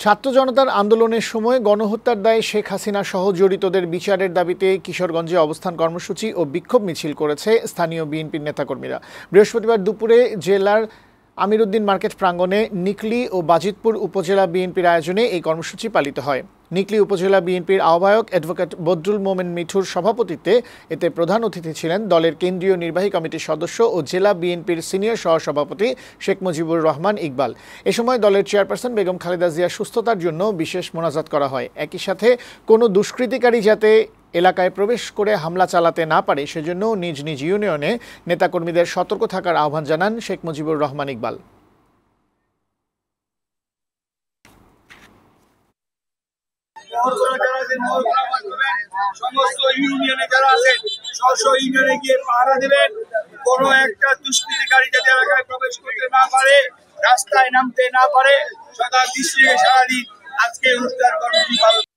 ছাত্র জনতার আন্দোলনের সময় গণহত্যার দায়ে শেখ হাসিনা সহ জড়িতদের বিচারের দাবিতে কিশোরগঞ্জে অবস্থান কর্মসূচি ও বিক্ষোভ মিছিল করেছে স্থানীয় বিএনপির নেতাকর্মীরা। বৃহস্পতিবার দুপুরে জেলার আমিরউদ্দিন মার্কেট প্রাঙ্গণে নিকলী ও বাজিতপুর উপজেলা বিএনপির আয়োজনে এই কর্মসূচি পালিত হয়। নিকলী উপজেলা বিএনপির আহ্বায়ক অ্যাডভোকেট বদরুল মোমেন মিঠুর সভাপতিত্বে এতে প্রধান অতিথি ছিলেন দলের কেন্দ্রীয় নির্বাহী কমিটির সদস্য ও জেলা বিএনপির সিনিয়র সহসভাপতি শেখ মুজিবুর রহমান ইকবাল। এ সময় দলের চেয়ারপারসন বেগম খালেদা জিয়ার সুস্থতার জন্য বিশেষ মোনাজাত করা হয়। একই সাথে কোনো দুষ্কৃতিকারী যাতে এলাকায় প্রবেশ করে হামলা চালাতে না পারে সেজন্য নিজ নিজ ইউনিয়নে নেতাকর্মীদের সতর্ক থাকার আহ্বান জানান শেখ মুজিবুর রহমান ইকবাল। সমস্ত ইউনিয়নে যারা আছেন স্ব ইউনিয়নে গিয়ে পাহারা দেবেন, কোনো একটা দুষ্কৃতিকারী যাতে এলাকায় প্রবেশ করতে না পারে, রাস্তায় নামতে না পারে। সদা দৃষ্টি সারাদিন আজকে অনুষ্ঠান কর্মসূচি পালন